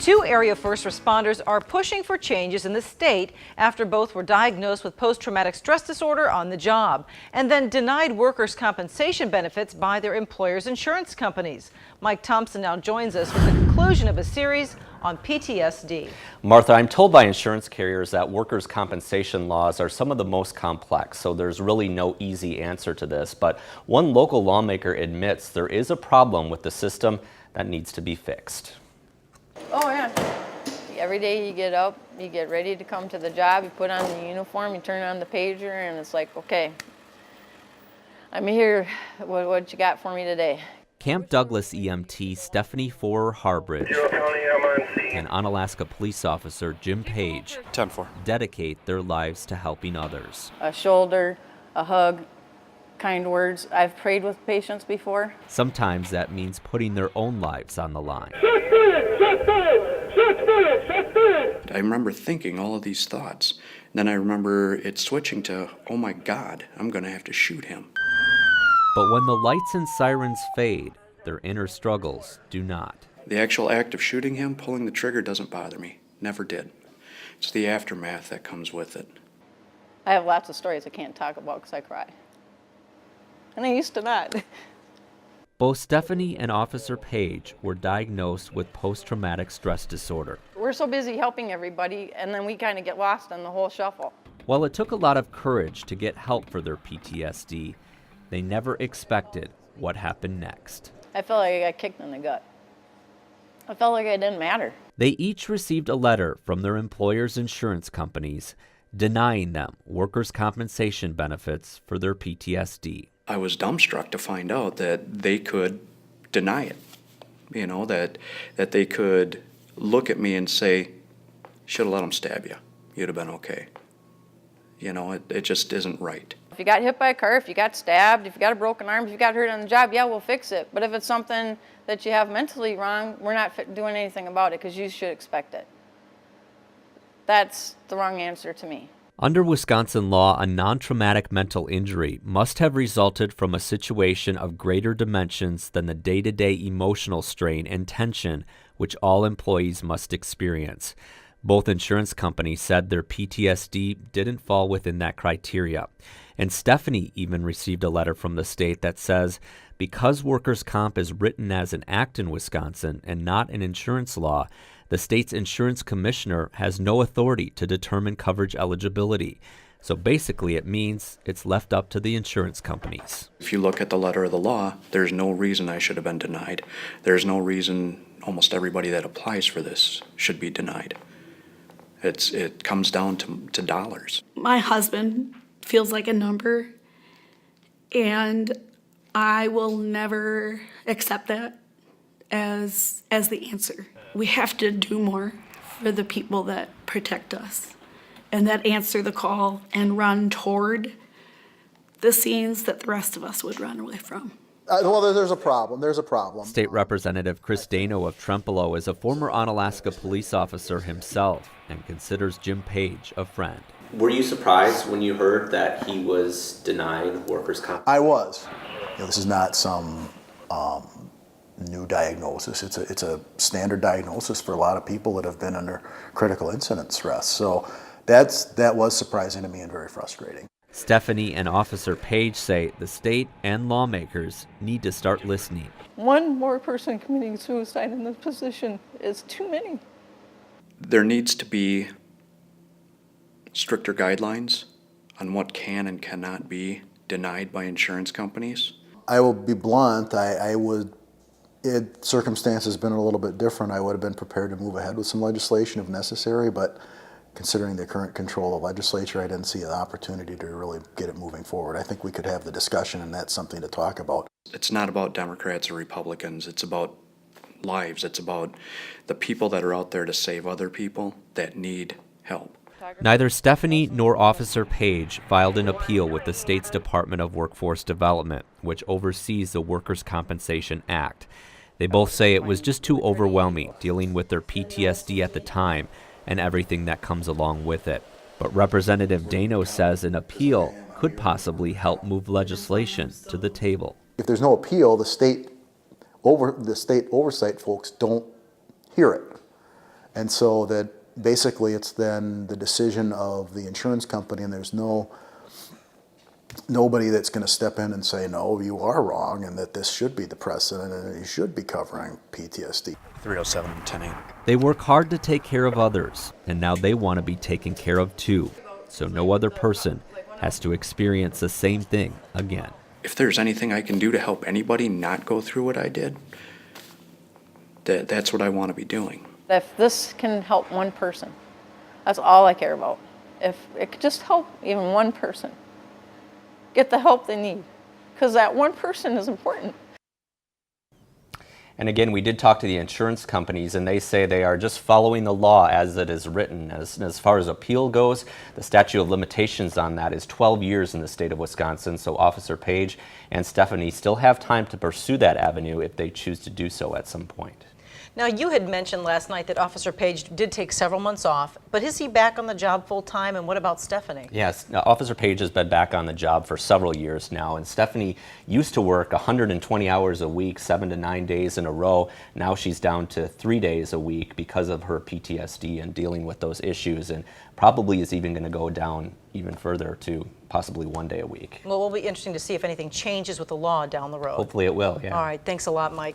Two area first responders are pushing for changes in the state after both were diagnosed with post-traumatic stress disorder on the job and then denied workers' compensation benefits by their employers' insurance companies. Mike Thompson now joins us with the conclusion of a series on PTSD. Martha, I'm told by insurance carriers that workers' compensation laws are some of the most complex, so there's really no easy answer to this. But one local lawmaker admits there is a problem with the system that needs to be fixed. Oh yeah. Every day you get up, you get ready to come to the job, you put on the uniform, you turn on the pager, and it's like, okay, I'm here. What you got for me today? Camp Douglas EMT Stephanie Forer-Harbridge and Onalaska police officer Jim Page 10-4 dedicate their lives to helping others. A shoulder, a hug, kind words. I've prayed with patients before. Sometimes that means putting their own lives on the line. I remember thinking all of these thoughts. Then I remember it switching to, oh my God, I'm going to have to shoot him. But when the lights and sirens fade, their inner struggles do not. The actual act of shooting him, pulling the trigger, doesn't bother me. Never did. It's the aftermath that comes with it. I have lots of stories I can't talk about because I cry. And I used to not. Both Stephanie and Officer Page were diagnosed with post-traumatic stress disorder. We're so busy helping everybody, and then we kind of get lost in the whole shuffle. While it took a lot of courage to get help for their PTSD, they never expected what happened next. I felt like I got kicked in the gut. I felt like I didn't matter. They each received a letter from their employers' insurance companies denying them workers' compensation benefits for their PTSD. I was dumbstruck to find out that they could deny it. You know, that they could look at me and say, should have let them stab you. You'd have been okay. You know, it just isn't right. If you got hit by a car, if you got stabbed, if you got a broken arm, if you got hurt on the job, yeah, we'll fix it. But if it's something that you have mentally wrong, we're not doing anything about it because you should expect it. That's the wrong answer to me. Under Wisconsin law, a non-traumatic mental injury must have resulted from a situation of greater dimensions than the day-to-day emotional strain and tension which all employees must experience. Both insurance companies said their PTSD didn't fall within that criteria. And Stephanie even received a letter from the state that says, because workers' comp is written as an act in Wisconsin and not an insurance law, the state's insurance commissioner has no authority to determine coverage eligibility. So basically it means it's left up to the insurance companies. If you look at the letter of the law, there's no reason I should have been denied. There's no reason almost everybody that applies for this should be denied. It comes down to dollars. My husband feels like a number, and I will never accept that as the answer. We have to do more for the people that protect us and that answer the call and run toward the scenes that the rest of us would run away from. Well, there's a problem. There's a problem. State Representative Chris Dano of Trempealeau is a former Onalaska police officer himself and considers Jim Page a friend. Were you surprised when you heard that he was denied workers' comp? I was. This is not some new diagnosis. It's a standard diagnosis for a lot of people that have been under critical incident stress. So that was surprising to me and very frustrating. Stephanie and Officer Page say the state and lawmakers need to start listening. One more person committing suicide in this position is too many. There needs to be stricter guidelines on what can and cannot be denied by insurance companies. I will be blunt. If circumstances been a little bit different, I would have been prepared to move ahead with some legislation if necessary, but considering the current control of the legislature, I didn't see an opportunity to really get it moving forward. I think we could have the discussion, and that's something to talk about. It's not about Democrats or Republicans. It's about lives. It's about the people that are out there to save other people that need help. Neither Stephanie nor Officer Page filed an appeal with the state's Department of Workforce Development, which oversees the Workers' Compensation Act. They both say it was just too overwhelming dealing with their PTSD at the time and everything that comes along with it. But Representative Dano says an appeal could possibly help move legislation to the table. If there's no appeal, the state oversight folks don't hear it. And so that basically it's then the decision of the insurance company, and there's nobody that's going to step in and say, no, you are wrong, and that this should be the precedent, and you should be covering PTSD. 307 and 10-8. They work hard to take care of others, and now they want to be taken care of too, so no other person has to experience the same thing again. If there's anything I can do to help anybody not go through what I did, that's what I want to be doing. If this can help one person, that's all I care about. If it could just help even one person get the help they need, because that one person is important. And again, we did talk to the insurance companies, and they say they are just following the law as it is written. As far as appeal goes, the statute of limitations on that is 12 years in the state of Wisconsin, so Officer Page and Stephanie still have time to pursue that avenue if they choose to do so at some point. Now, you had mentioned last night that Officer Page did take several months off, but is he back on the job full time, and what about Stephanie? Yes, Officer Page has been back on the job for several years now, and Stephanie used to work 120 hours a week, 7 to 9 days in a row. Now she's down to 3 days a week because of her PTSD and dealing with those issues, and probably is even going to go down even further to possibly 1 day a week. Well, it will be interesting to see if anything changes with the law down the road. Hopefully it will, yeah. All right, thanks a lot, Mike.